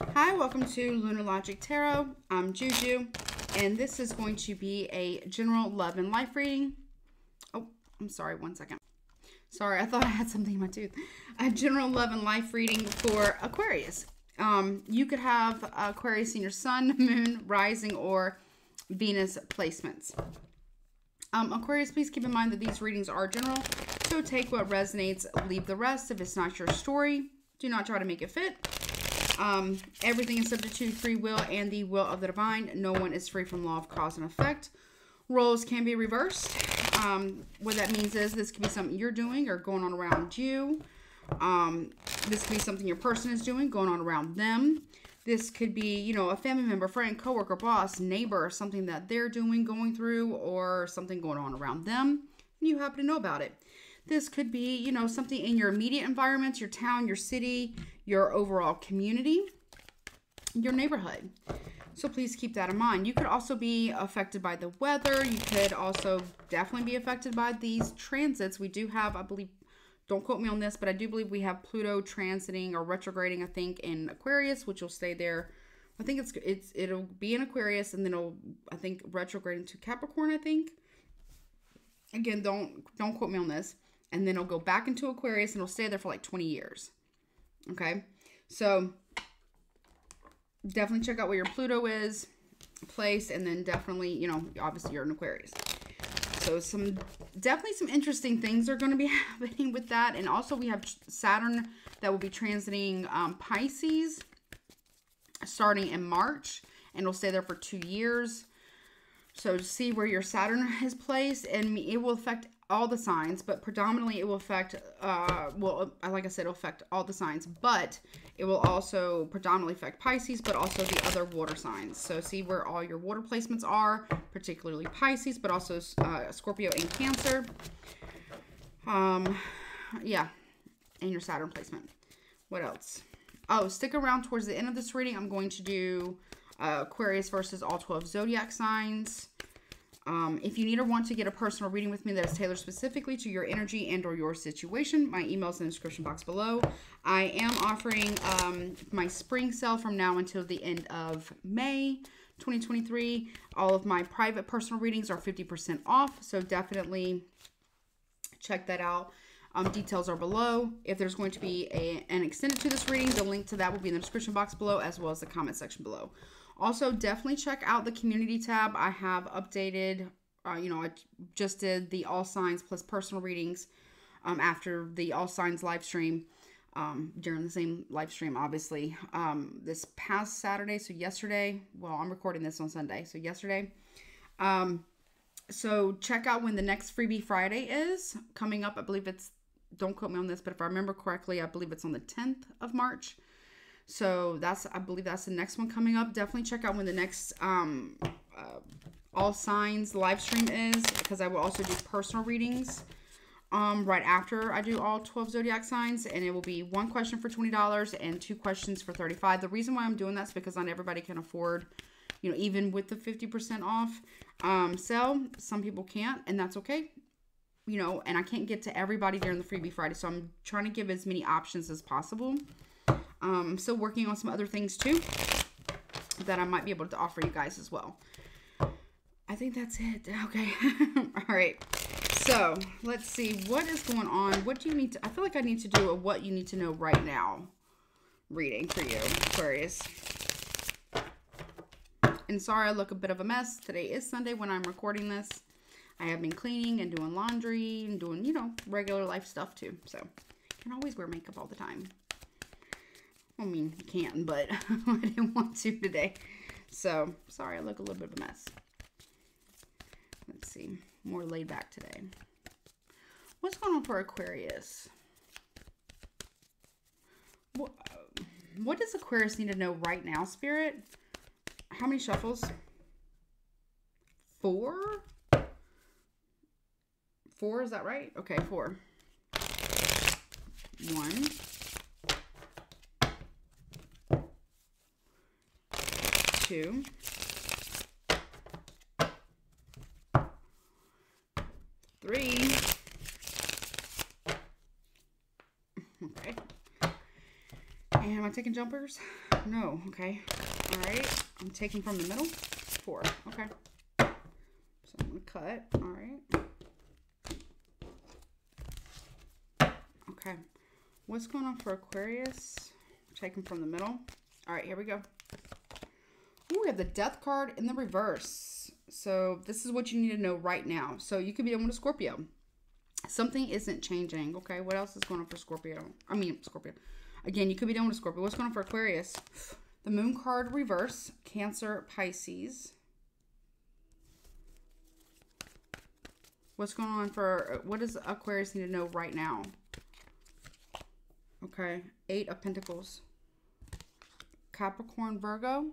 Hi, welcome to Lunar Logic Tarot. I'm Juju, and this is going to be a general love and life reading. Oh, I'm sorry, one second. Sorry, I thought I had something in my tooth. A general love and life reading for Aquarius. You could have Aquarius in your sun, moon, rising, or Venus placements. Aquarius, please keep in mind that these readings are general, so take what resonates, leave the rest. If it's not your story, do not try to make it fit. Everything is subject to free will and the will of the divine. No one is free from law of cause and effect. Roles can be reversed. What that means is this could be something you're doing or going on around you. This could be something your person is doing, going on around them. This could be, you know, a family member, friend, coworker, boss, neighbor, something that they're doing, going through, or something going on around them, and you happen to know about it. This could be, you know, something in your immediate environment, your town, your city, your overall community, your neighborhood. So please keep that in mind. You could also be affected by the weather. You could also definitely be affected by these transits. We do have, I believe, don't quote me on this, but I do believe we have Pluto transiting or retrograding, I think, in Aquarius, which will stay there. I think it'll be in Aquarius, and then it'll, I think, retrograde into Capricorn, I think. Again, don't quote me on this. And then it'll go back into Aquarius, and it'll stay there for like 20 years. Okay? So definitely check out where your Pluto is placed, and then definitely, you know, obviously you're in Aquarius. So definitely some interesting things are going to be happening with that. And also we have Saturn that will be transiting Pisces starting in March, and it'll stay there for 2 years. So see where your Saturn is placed, and it will affect all the signs, but predominantly it will affect, well, like I said, it'll affect all the signs, but it will also predominantly affect Pisces, but also the other water signs. So see where all your water placements are, particularly Pisces, but also Scorpio and Cancer. Yeah, and your Saturn placement. What else? Oh, stick around towards the end of this reading. I'm going to do Aquarius versus all 12 Zodiac signs. If you need or want to get a personal reading with me that is tailored specifically to your energy and or your situation, my email is in the description box below. I am offering my spring sale from now until the end of May 2023. All of my private personal readings are 50% off, so definitely check that out. Details are below. If there's going to be an extended to this reading, the link to that will be in the description box below, as well as the comment section below. Also, definitely check out the community tab. I have updated, you know, I just did the all signs plus personal readings after the all signs live stream, during the same live stream, obviously, this past Saturday. So yesterday, well, I'm recording this on Sunday. So yesterday, so check out when the next Freebie Friday is coming up. I believe it's, don't quote me on this, but if I remember correctly, I believe it's on the 10th of March. So I believe that's the next one coming up. Definitely check out when the next all signs live stream is, because I will also do personal readings right after I do all 12 Zodiac signs, and it will be 1 question for $20 and 2 questions for $35. The reason why I'm doing that is because not everybody can afford, you know, even with the 50% off sale, some people can't, and that's okay. You know, and I can't get to everybody during the Freebie Friday, so I'm trying to give as many options as possible. I'm still working on some other things too that I might be able to offer you guys as well. I think that's it. Okay. All right. So let's see what is going on. What do you need to, I feel like I need to do a what you need to know right now reading for you, Aquarius. And sorry, I look a bit of a mess. Today is Sunday when I'm recording this. I have been cleaning and doing laundry and doing, you know, regular life stuff too. So you can always wear makeup all the time. I mean, you can, but I didn't want to today. So, sorry, I look a little bit of a mess. Let's see. More laid back today. What's going on for Aquarius? What does Aquarius need to know right now, Spirit? How many shuffles? 4? 4, is that right? Okay, 4. 1. 2, 3, okay, And am I taking jumpers? No. Okay. All right. I'm taking from the middle. 4. Okay. So I'm going to cut. All right. Okay. What's going on for Aquarius? Taking from the middle. All right. Here we go. Ooh, we have the Death card in the reverse. So this is what you need to know right now. So you could be dealing with a Scorpio. Something isn't changing. Okay. What else is going on for Scorpio? Scorpio. Again, you could be dealing with a Scorpio. What's going on for Aquarius? The Moon card reverse. Cancer, Pisces. What's going on for, what does Aquarius need to know right now? Okay. 8 of Pentacles. Capricorn, Virgo.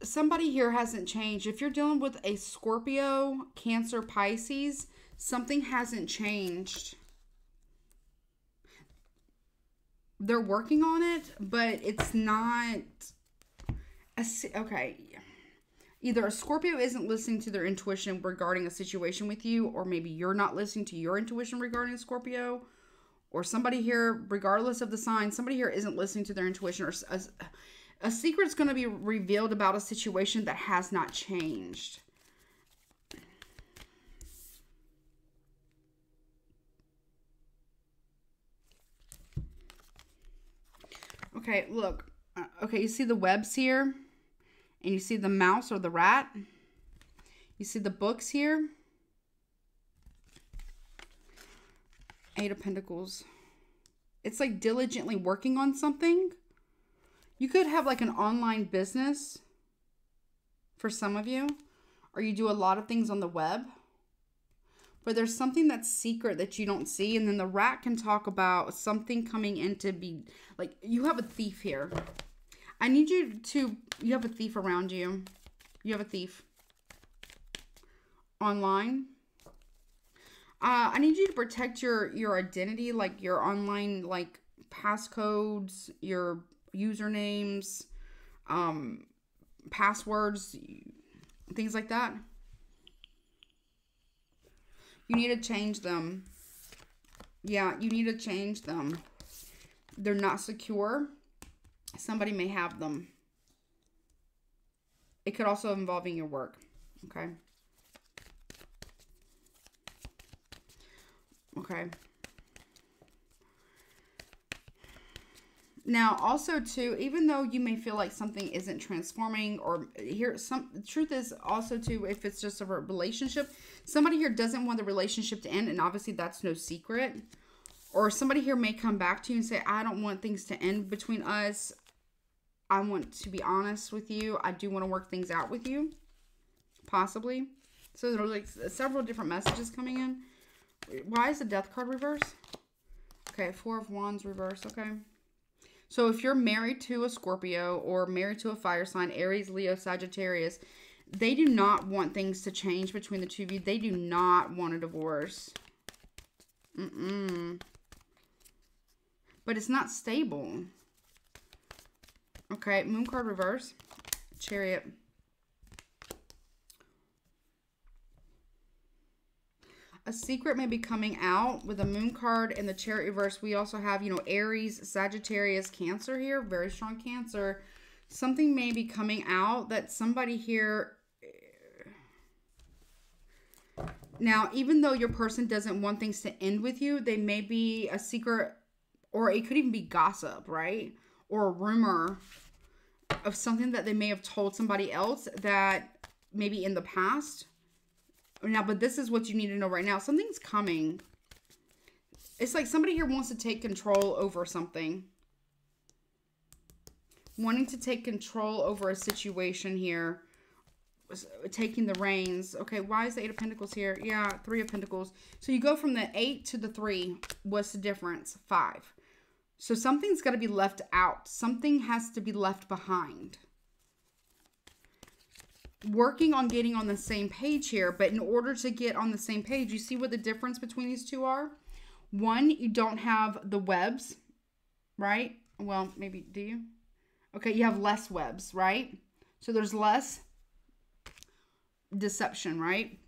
Somebody here hasn't changed. If you're dealing with a Scorpio, Cancer, Pisces, something hasn't changed. They're working on it, but it's not... Okay. Either a Scorpio isn't listening to their intuition regarding a situation with you, or maybe you're not listening to your intuition regarding a Scorpio, or somebody here, regardless of the sign, somebody here isn't listening to their intuition, or a secret's going to be revealed about a situation that has not changed. Okay, look. Okay, you see the webs here? And you see the mouse or the rat? You see the books here? 8 of Pentacles. It's like diligently working on something. You could have like an online business for some of you, or you do a lot of things on the web, but there's something that's secret that you don't see. And then the rat can talk about something coming in to be like, you have a thief here. I need you to, you have a thief around you. You have a thief online. I need you to protect your identity, like your online, like passcodes, your usernames, passwords, things like that. You need to change them. Yeah, you need to change them. They're not secure. Somebody may have them. It could also involve in your work. Okay. Okay. Now, also too, even though you may feel like something isn't transforming, or here, the truth is also too, if it's just a relationship, somebody here doesn't want the relationship to end, and obviously that's no secret. Or somebody here may come back to you and say, I don't want things to end between us. I want to be honest with you. I do want to work things out with you. Possibly. So there are like several different messages coming in. Why is the Death card reverse? Okay, 4 of Wands reverse. Okay. So if you're married to a Scorpio or married to a fire sign, Aries, Leo, Sagittarius, they do not want things to change between the two of you. They do not want a divorce. But it's not stable. Okay, Moon card reverse. Chariot. A secret may be coming out with the Moon card and the Chariot reverse. We also have, you know, Aries, Sagittarius, Cancer here. Very strong Cancer. Something may be coming out that somebody here... Now, even though your person doesn't want things to end with you, they may be a secret, or it could even be gossip, right? Or a rumor of something that they may have told somebody else that maybe in the past. Now, but this is what you need to know right now. Something's coming. It's like somebody here wants to take control over something. Wanting to take control over a situation here. Taking the reins. Okay, why is the 8 of Pentacles here? Yeah, 3 of Pentacles. So you go from the 8 to the 3. What's the difference? 5. So something's got to be left out. Something has to be left behind. Working on getting on the same page here, but in order to get on the same page, you see what the difference between these two are? One, you don't have the webs right? Well, maybe, do you? Okay, you have less webs, right? So there's less deception, right?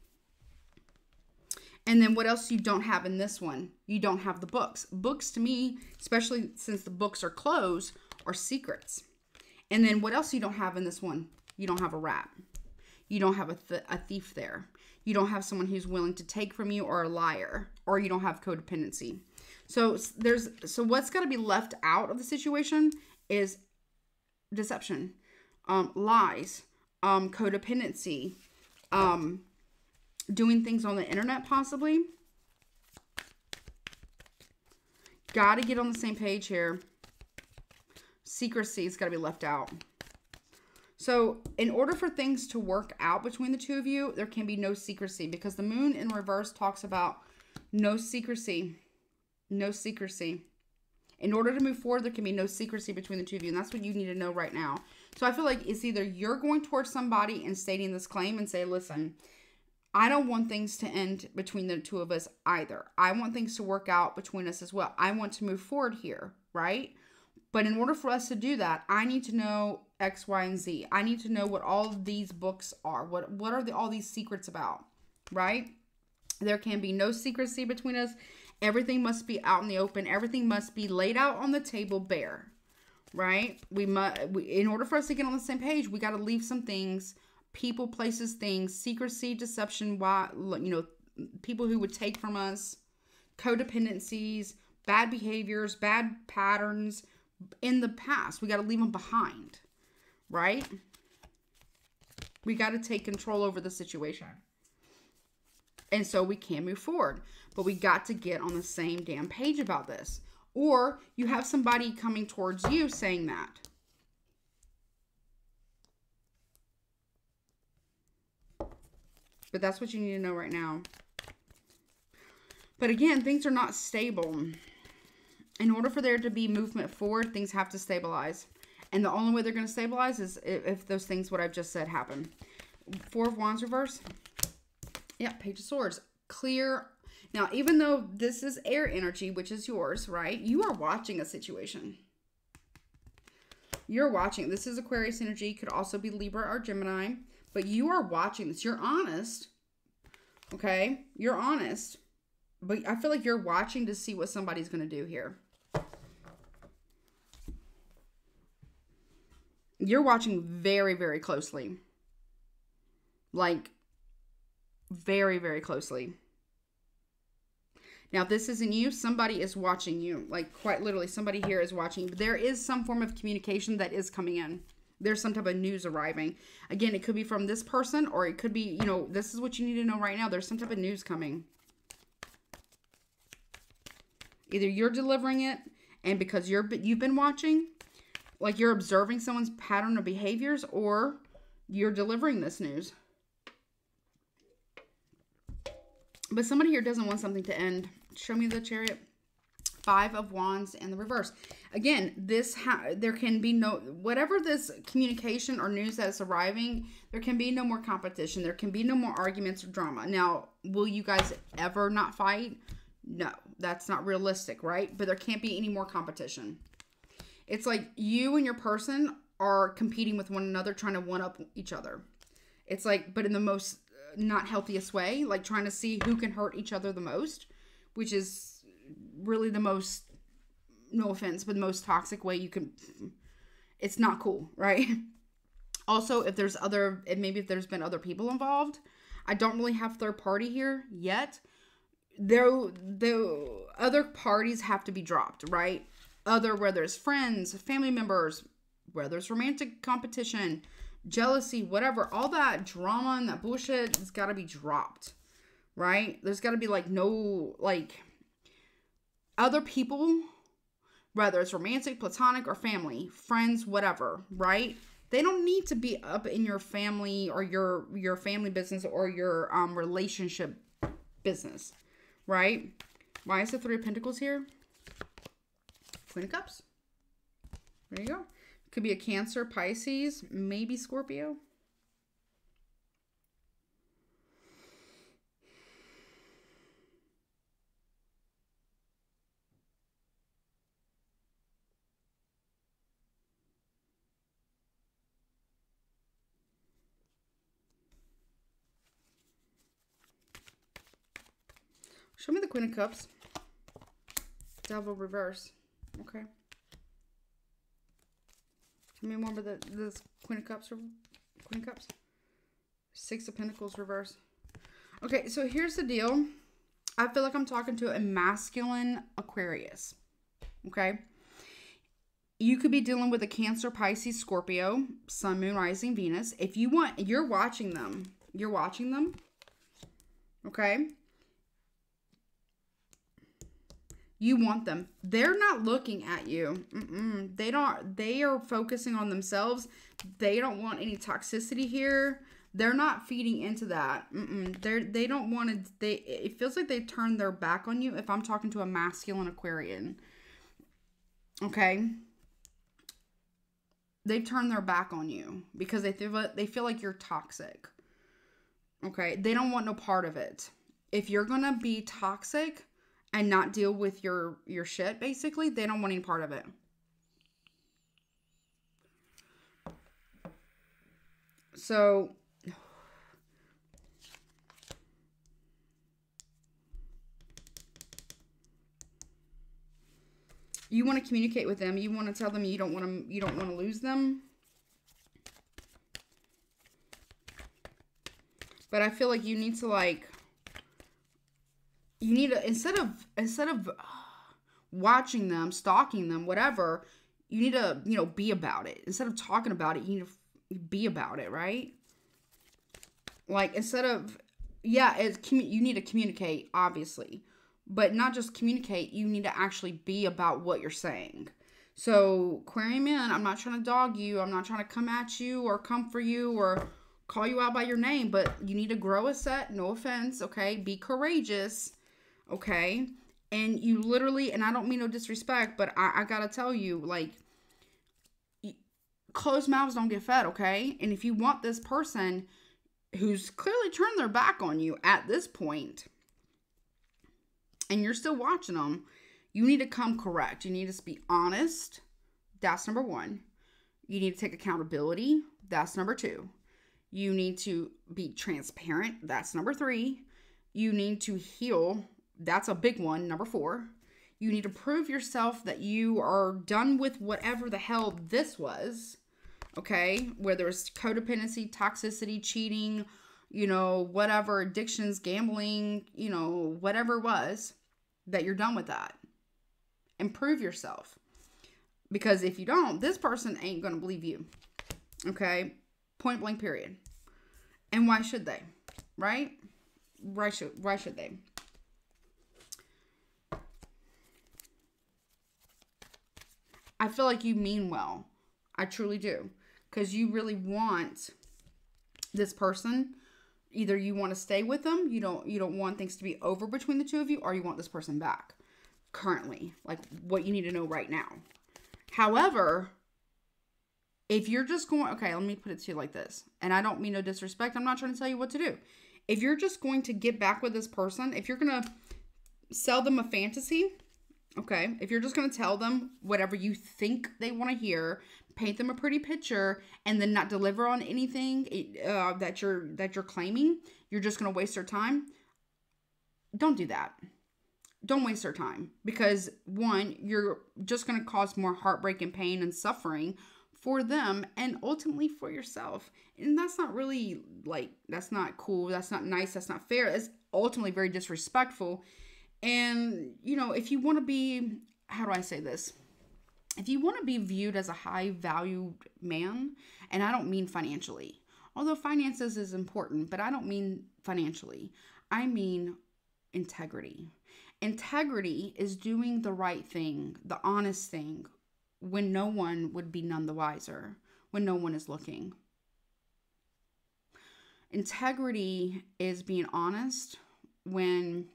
And then what else you don't have in this one? You don't have the books. Books to me, especially since the books are closed, are secrets. And then what else you don't have in this one? You don't have a rat. You don't have a thief there. You don't have someone who's willing to take from you, or a liar, or you don't have codependency. So what's got to be left out of the situation is deception, lies, codependency, doing things on the internet possibly. Got to get on the same page here. Secrecy has got to be left out. So in order for things to work out between the two of you, there can be no secrecy, because the moon in reverse talks about no secrecy. No secrecy. In order to move forward, there can be no secrecy between the two of you. And that's what you need to know right now. So I feel like it's either you're going towards somebody and stating this claim and say, listen, I don't want things to end between the two of us either. I want things to work out between us as well. I want to move forward here, right? But in order for us to do that, I need to know X, Y, and Z. I need to know what all of these books are. What are all these secrets about, right? There can be no secrecy between us. Everything must be out in the open. Everything must be laid out on the table bare, right? In order for us to get on the same page, we got to leave some things, people, places, things, secrecy, deception, people who would take from us, codependencies, bad behaviors, bad patterns in the past. We got to leave them behind, right? We got to take control over the situation. And so we can move forward. But we got to get on the same damn page about this. Or you have somebody coming towards you saying that. But that's what you need to know right now. But again, things are not stable. In order for there to be movement forward, things have to stabilize. And the only way they're going to stabilize is if those things, what I've just said, happen. Four of Wands reverse. Yeah, Page of Swords. Clear. Now, even though this is air energy, which is yours, right? You are watching a situation. You're watching. This is Aquarius energy. Could also be Libra or Gemini. But you are watching this. You're honest. Okay? You're honest. But I feel like you're watching to see what somebody's going to do here. You're watching very, very closely. Like, very, very closely. Now, if this isn't you, somebody is watching you. Like, quite literally, somebody here is watching. But there is some form of communication that is coming in. There's some type of news arriving. Again, it could be from this person, or it could be, this is what you need to know right now. There's some type of news coming. Either you're delivering it, and because you've been watching, like you're observing someone's pattern of behaviors, or you're delivering this news. But somebody here doesn't want something to end. Show me the Chariot. Five of Wands and the reverse. Again, there can be no, whatever this communication or news that's arriving, there can be no more competition. There can be no more arguments or drama. Now, will you guys ever not fight? No, that's not realistic, right? But there can't be any more competition. It's like you and your person are competing with one another, trying to one-up each other. It's like, but in the most not healthiest way, like trying to see who can hurt each other the most, which is really the most, no offense, but the most toxic way you can. It's not cool, right? Also, if there's been other people involved, I don't really have third party here yet. The other parties have to be dropped, right? Whether it's friends, family members, whether it's romantic competition, jealousy, whatever, all that drama and that bullshit has got to be dropped, right? There's got to be other people, whether it's romantic, platonic, or family, friends, whatever, right? They don't need to be up in your family or your family business or your relationship business, right? Why is the Three of Pentacles here? Queen of Cups. There you go. Could be a Cancer, Pisces, maybe Scorpio. Show me the Queen of Cups. Devil reverse. Okay. Show me more about this Queen of Cups. Queen of Cups. Six of Pentacles reverse. Okay, so here's the deal. I feel like I'm talking to a masculine Aquarius. Okay. You could be dealing with a Cancer, Pisces, Scorpio, Sun, Moon, Rising, Venus. If you want, you're watching them. You're watching them. Okay. You want them. They're not looking at you. They don't. They are focusing on themselves. They don't want any toxicity here. They're not feeding into that. They don't want to. It feels like they turned their back on you. If I'm talking to a masculine Aquarian, okay, they've turned their back on you because they feel like you're toxic. Okay, they don't want no part of it. If you're gonna be toxic and not deal with your shit, basically, they don't want any part of it. So you want to communicate with them. You want to tell them you don't want to lose them. But I feel like you need to instead of watching them, stalking them, whatever, you need to, be about it. Instead of talking about it, you need to be about it, right? Like, instead of, you need to communicate, obviously. But not just communicate, you need to actually be about what you're saying. So, Aquarian man, I'm not trying to dog you. I'm not trying to come at you or come for you or call you out by your name. But you need to grow a set. No offense, okay? Be courageous, okay? And you literally, and I don't mean no disrespect, but I gotta tell you, like, closed mouths don't get fed, okay? And if you want this person who's clearly turned their back on you at this point, and you're still watching them, you need to come correct. You need to be honest. That's number one. You need to take accountability. That's number two. You need to be transparent. That's number three. You need to heal. That's a big one. Number four. You need to prove yourself that you are done with whatever the hell this was. Okay? Whether it's codependency, toxicity, cheating, whatever, addictions, gambling, whatever it was, that you're done with that. And prove yourself. Because if you don't, this person ain't going to believe you. Okay? Point blank period. And why should they? Right? Why should they? I feel like you mean well. I truly do. Because you really want this person. Either you want to stay with them, you don't want things to be over between the two of you, or you want this person back currently. Like, what you need to know right now. However, if you're just going, okay, let me put it to you like this. And I don't mean no disrespect. I'm not trying to tell you what to do. If you're just going to get back with this person, if you're going to sell them a fantasy, okay, if you're just going to tell them whatever you think they want to hear, paint them a pretty picture, and then not deliver on anything that you're claiming, you're just going to waste their time. Don't do that. Don't waste their time. Because, one, you're just going to cause more heartbreak and pain and suffering for them and ultimately for yourself. And that's not really, that's not cool. That's not nice. That's not fair. It's ultimately very disrespectful. And, if you want to be, how do I say this? If you want to be viewed as a high valued man, and I don't mean financially, although finances is important, but I don't mean financially. I mean integrity. Integrity is doing the right thing, the honest thing, when no one would be none the wiser, when no one is looking. Integrity is being honest when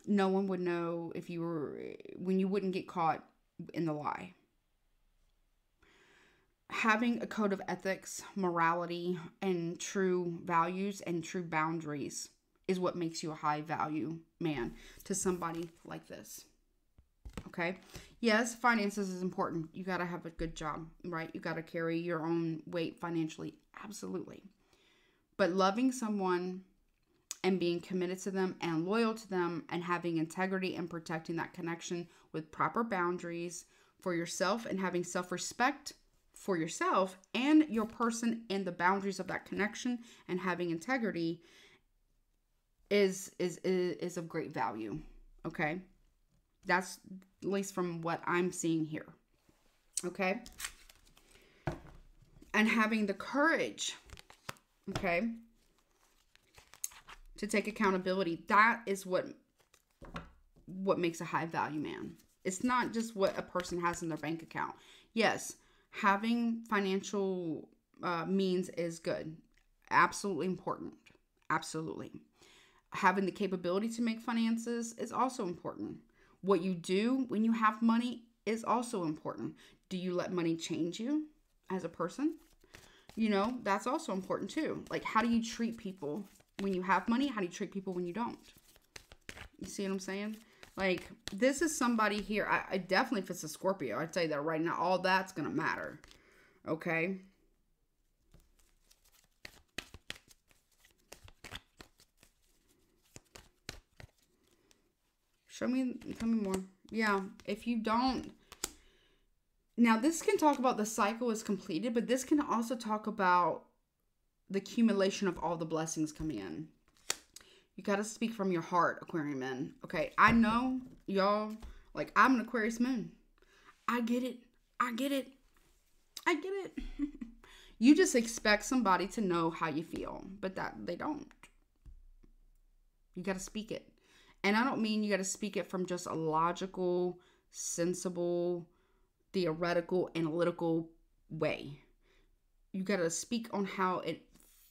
no one would know when you wouldn't get caught in the lie. Having a code of ethics, morality, and true values and true boundaries is what makes you a high value man to somebody like this. Okay? Yes, finances is important. You got to have a good job, right? You got to carry your own weight financially. Absolutely. But loving someone and being committed to them and loyal to them and having integrity and protecting that connection with proper boundaries for yourself and having self-respect for yourself and your person and the boundaries of that connection and having integrity is of great value. Okay. That's at least from what I'm seeing here. Okay. And having the courage, okay, to take accountability. That is what makes a high value man. It's not just what a person has in their bank account. Yes, having financial means is good. Absolutely important. Absolutely. Having the capability to make finances is also important. What you do when you have money is also important. Do you let money change you as a person? You know, that's also important too. Like, how do you treat people when you have money? How do you treat people when you don't? You see what I'm saying? Like, this is somebody here. I definitely, if it's a Scorpio, I'd say that right now, all that's going to matter. Okay. Tell me more. Yeah. If you don't, now this can talk about the cycle is completed, but this can also talk about the accumulation of all the blessings coming in. You got to speak from your heart, Aquarian men. Okay. I know y'all, like, I'm an Aquarius moon. I get it. I get it. I get it. You just expect somebody to know how you feel, but that they don't. You got to speak it. And I don't mean you got to speak it from just a logical, sensible, theoretical, analytical way. You got to speak on how it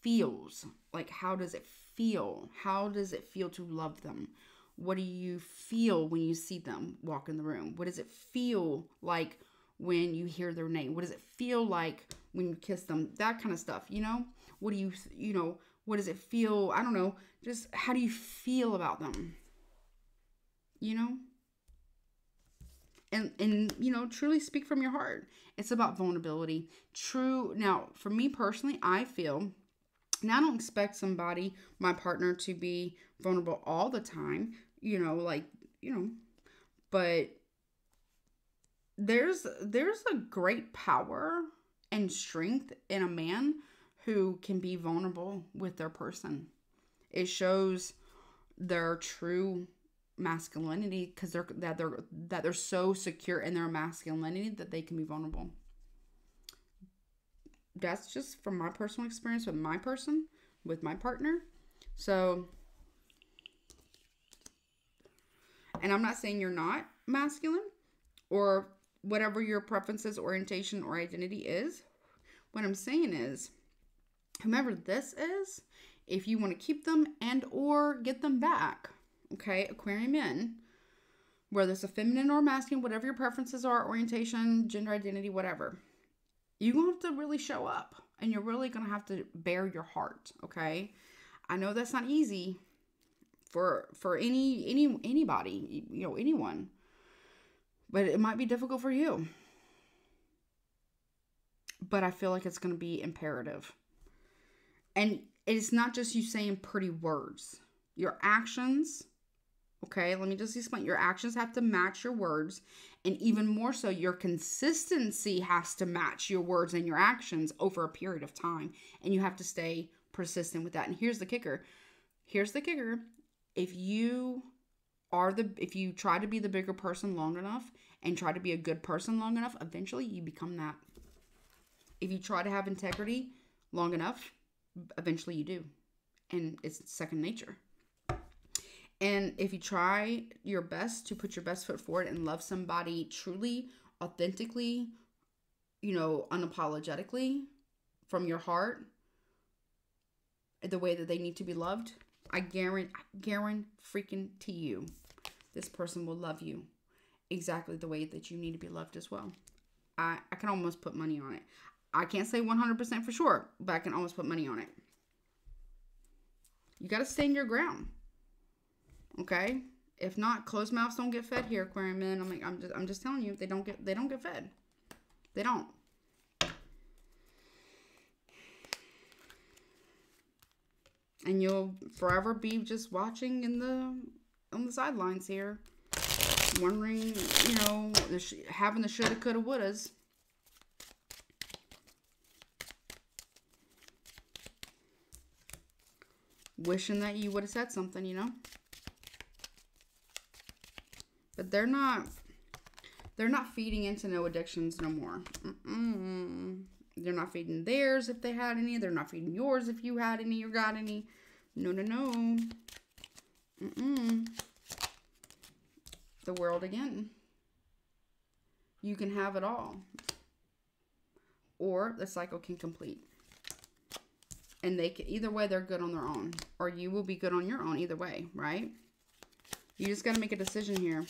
feels. Like, how does it feel? How does it feel to love them? What do you feel when you see them walk in the room? What does it feel like when you hear their name? What does it feel like when you kiss them? That kind of stuff, you know? What do you know, what does it feel? I don't know. Just how do you feel about them? You know? And you know, truly speak from your heart. It's about vulnerability. True. Now, for me personally, I feel, now I don't expect somebody, my partner, to be vulnerable all the time, you know, like, you know, but there's a great power and strength in a man who can be vulnerable with their person. It shows their true masculinity because they're so secure in their masculinity that they can be vulnerable. That's just from my personal experience with my person, with my partner. So, and I'm not saying you're not masculine or whatever your preferences, orientation, or identity is. What I'm saying is, whomever this is, if you want to keep them and or get them back, okay, Aquarian men, whether it's a feminine or masculine, whatever your preferences are, orientation, gender identity, whatever, you're going to have to really show up and you're really going to have to bare your heart, okay? I know that's not easy for anybody, you know, anyone, but it might be difficult for you. But I feel like it's going to be imperative. And it's not just you saying pretty words. Your actions, okay, let me just explain. Your actions have to match your words. And even more so, your consistency has to match your words and your actions over a period of time. And you have to stay persistent with that. And here's the kicker. Here's the kicker. If you try to be the bigger person long enough and try to be a good person long enough, eventually you become that. If you try to have integrity long enough, eventually you do. And it's second nature. And if you try your best to put your best foot forward and love somebody truly, authentically, you know, unapologetically, from your heart, the way that they need to be loved, I guarantee you, this person will love you exactly the way that you need to be loved as well. I can almost put money on it. I can't say 100% for sure, but I can almost put money on it. You got to stand your ground. Okay? If not, closed mouths don't get fed here, Aquarian men. I'm just telling you, they don't get fed. They don't. And you'll forever be just watching on the sidelines here. Wondering, you know, having the shoulda, coulda, wouldas. Wishing that you would have said something, you know. But they're not feeding into no addictions no more. They're not feeding theirs if they had any. They're not feeding yours if you had any or got any. No, no, no. The world again. You can have it all. Or the cycle can complete. And they can, either way, they're good on their own. Or you will be good on your own either way, right? You just got to make a decision here.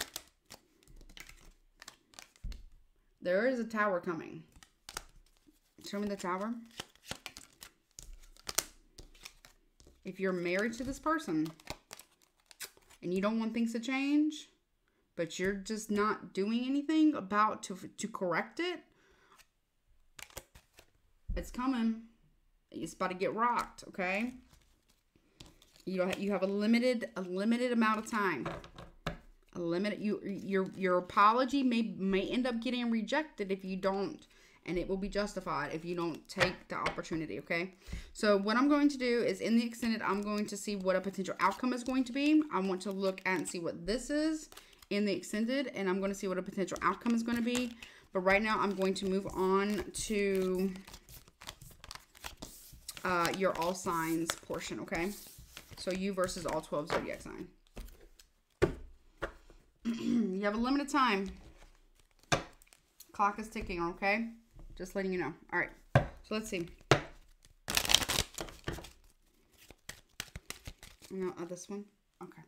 There is a tower coming. Show me the tower. If you're married to this person and you don't want things to change, but you're just not doing anything about to correct it, it's coming. It's about to get rocked, okay? You have a limited amount of time. Your apology may end up getting rejected if you don't, and it will be justified if you don't take the opportunity, okay? So what I'm going to do is in the extended, I'm going to see what a potential outcome is going to be. I want to look at and see what this is in the extended, and I'm going to see what a potential outcome is going to be. But right now I'm going to move on to your all signs portion, okay? So you versus all 12 zodiac sign. You have a limited time. Clock is ticking, okay? Just letting you know. All right. So let's see. No, this one. Okay.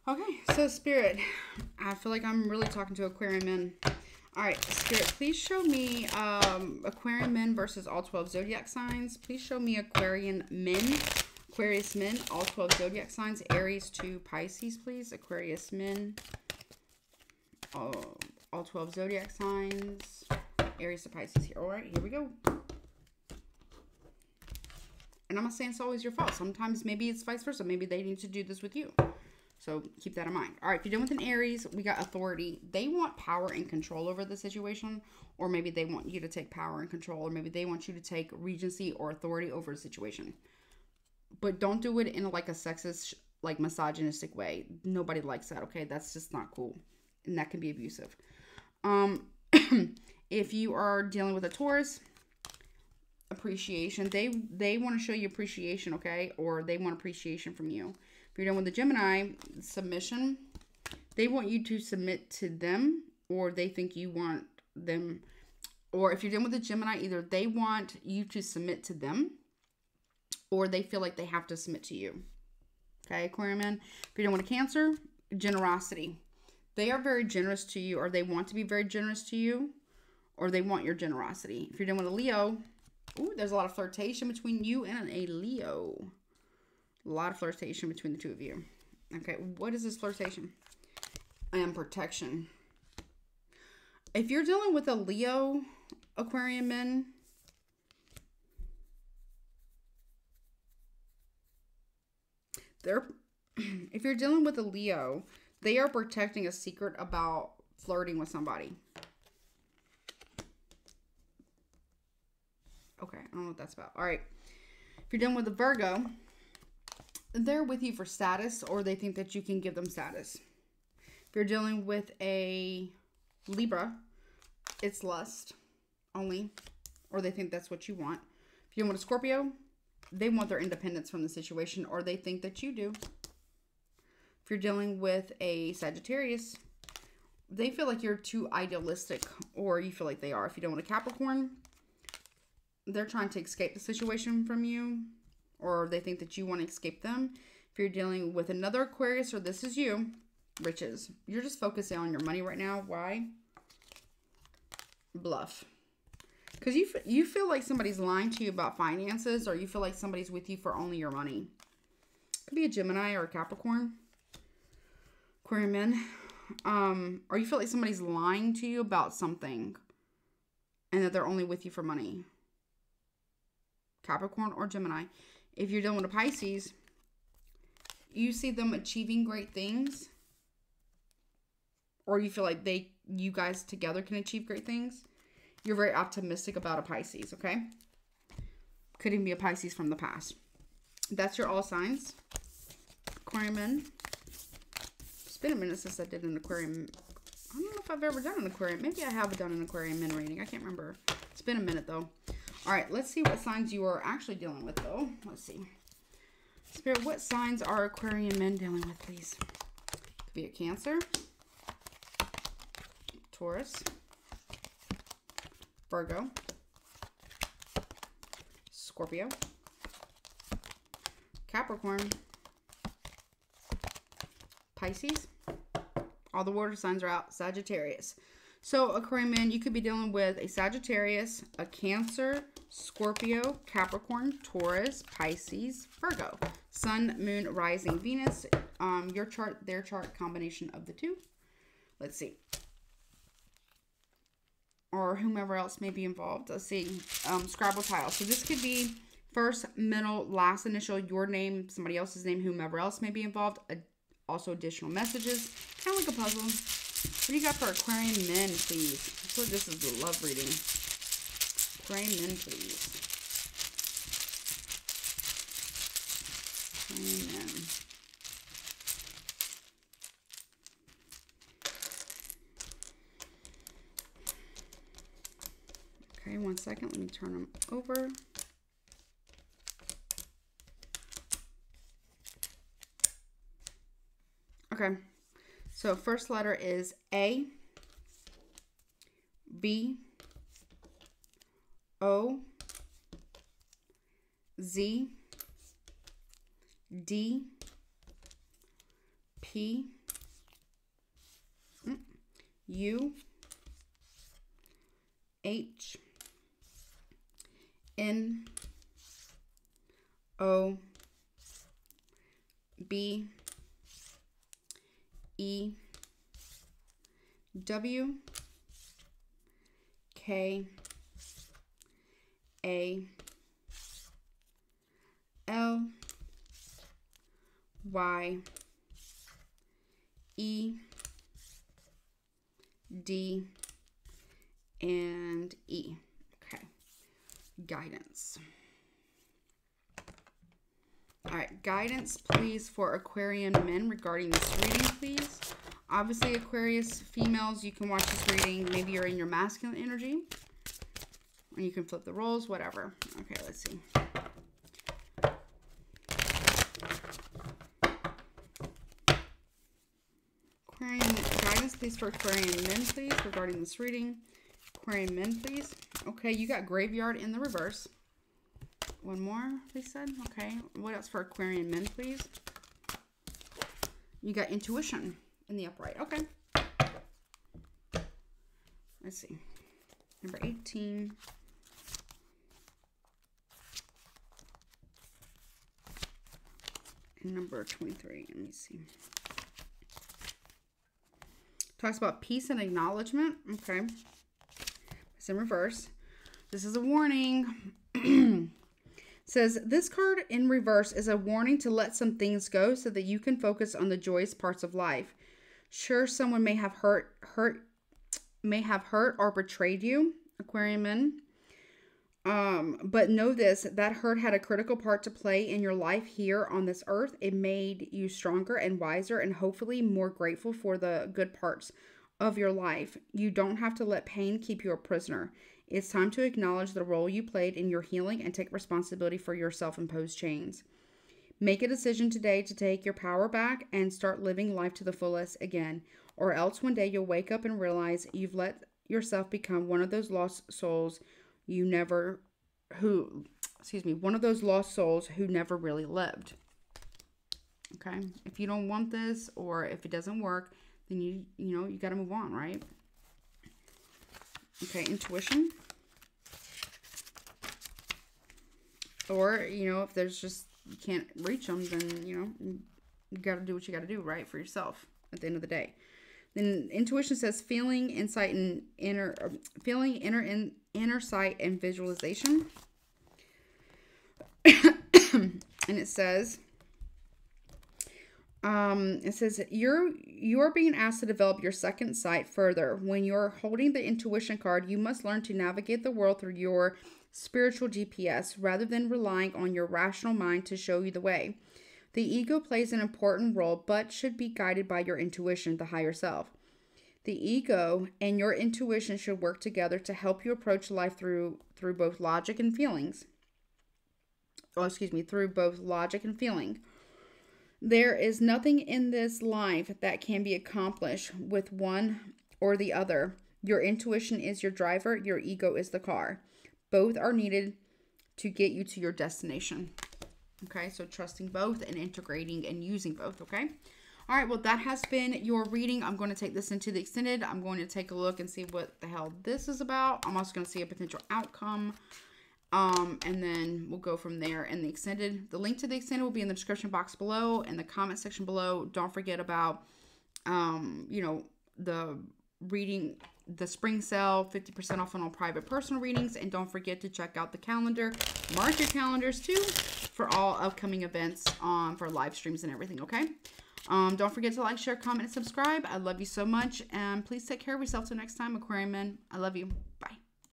Okay. So Spirit, I feel like I'm really talking to Aquarian men. All right, Spirit, please show me Aquarian men versus all 12 zodiac signs. Please show me Aquarian men, Aquarius men, all 12 zodiac signs, Aries to Pisces, please. Aquarius men, all 12 zodiac signs, Aries to Pisces here. All right, here we go. And I'm not saying it's always your fault. Sometimes maybe it's vice versa. Maybe they need to do this with you. So keep that in mind. All right, if you're dealing with an Aries, we got authority. They want power and control over the situation, or maybe they want you to take power and control, or maybe they want you to take regency or authority over a situation. But don't do it in like a sexist, like misogynistic way. Nobody likes that, okay? That's just not cool. And that can be abusive. If you are dealing with a Taurus, appreciation. They want to show you appreciation, okay? Or they want appreciation from you. If you're dealing with a Gemini, submission. They want you to submit to them, or they think you want them. Or if you're dealing with a Gemini, either they want you to submit to them, or they feel like they have to submit to you. Okay, Aquarian man. If you're dealing with a Cancer, generosity. They are very generous to you, or they want to be very generous to you, or they want your generosity. If you're dealing with a Leo, ooh, there's a lot of flirtation between you and a Leo. A lot of flirtation between the two of you. Okay, what is this flirtation? And protection. If you're dealing with a Leo, Aquarian men, if you're dealing with a Leo, they are protecting a secret about flirting with somebody. Okay, I don't know what that's about. All right. If you're dealing with a Virgo, they're with you for status, or they think that you can give them status. If you're dealing with a Libra, it's lust only, or they think that's what you want. If you're dealing with a Scorpio, they want their independence from the situation, or they think that you do. If you're dealing with a Sagittarius, they feel like you're too idealistic, or you feel like they are. If you're dealing with a Capricorn, they're trying to escape the situation from you, or they think that you want to escape them. If you're dealing with another Aquarius, or this is you, riches. You're just focusing on your money right now. Why? Bluff. Because you feel like somebody's lying to you about finances, or you feel like somebody's with you for only your money. Could be a Gemini or a Capricorn. Aquarian men. Or you feel like somebody's lying to you about something, and that they're only with you for money. Capricorn or Gemini. if you're dealing with a Pisces, you see them achieving great things, or you feel like you guys together can achieve great things. You're very optimistic about a Pisces, okay? Could even be a Pisces from the past. That's your all signs. Aquarium men. It's been a minute since I did an Aquarium. I don't know if I've ever done an Aquarium. Maybe I have done an Aquarium men reading. I can't remember. It's been a minute though. All right, let's see what signs you are actually dealing with though. Let's see. Spirit, what signs are Aquarium men dealing with, please? Could be a Cancer, Taurus, Virgo, Scorpio, Capricorn, Pisces. All the water signs are out. Sagittarius. So Aquarium man, you could be dealing with a Sagittarius, a Cancer, Scorpio, Capricorn, Taurus, Pisces, Virgo. Sun, Moon, Rising, Venus. Your chart, their chart, combination of the two. Let's see. Or whomever else may be involved. Let's see. Scrabble tile. So this could be first, middle, last initial, your name, somebody else's name, whomever else may be involved. Also additional messages. Kind of like a puzzle. What do you got for Aquarium men, please? That's what this is, the love reading. Aquarium men, please. Aquarium men. Okay, 1 second. Let me turn them over. Okay. So first letter is A, B, O, Z, D, P, U, H, N, O, B, E, W, K, A, L, Y, E, D, and E. Okay. Guidance. All right, guidance, please, for Aquarian men regarding this reading, please. Obviously, Aquarius females, you can watch this reading. Maybe you're in your masculine energy, or you can flip the roles, whatever. Okay, let's see. Aquarian guidance, please, for Aquarian men, please, regarding this reading. Aquarian men, please. Okay, you got graveyard in the reverse. One more, they said. Okay, what else for Aquarian men, please? You got intuition in the upright. Okay. Let's see. Number 18. And number 23. Let me see. Talks about peace and acknowledgement. Okay. It's in reverse. This is a warning. Says, this card in reverse is a warning to let some things go so that you can focus on the joyous parts of life. Sure, someone may have hurt or betrayed you, Aquarium men. But know this, that hurt had a critical part to play in your life here on this earth. It made you stronger and wiser and hopefully more grateful for the good parts of your life. You don't have to let pain keep you a prisoner. It's time to acknowledge the role you played in your healing and take responsibility for your self-imposed chains. Make a decision today to take your power back and start living life to the fullest again, or else one day you'll wake up and realize you've let yourself become one of those lost souls who never really lived. Okay? If you don't want this, or if it doesn't work, then you got to move on, right? Okay, intuition. Or, if there's just, you can't reach them, then, you got to do what you got to do, right, for yourself at the end of the day. Then intuition says feeling, insight, and inner sight and visualization. And it says, you're being asked to develop your second sight further. When you're holding the intuition card, you must learn to navigate the world through your spiritual GPS rather than relying on your rational mind to show you the way. The ego plays an important role, but should be guided by your intuition, the higher self. The ego and your intuition should work together to help you approach life through both logic and feelings. Through both logic and feeling. There is nothing in this life that can be accomplished with one or the other. Your intuition is your driver, your ego is the car. Both are needed to get you to your destination. Okay, so trusting both and integrating and using both, okay? All right, well, that has been your reading. I'm going to take this into the extended. I'm going to take a look and see what the hell this is about. I'm also going to see a potential outcome. And then we'll go from there in the extended. The link to the extended will be in the description box below and the comment section below. Don't forget about, the reading, the spring sale, 50% off on all private personal readings. And don't forget to check out the calendar. Mark your calendars too for all upcoming events, for live streams and everything. Okay. Don't forget to like, share, comment, and subscribe. I love you so much. And please take care of yourself till next time, Aquarium men. I love you. Bye.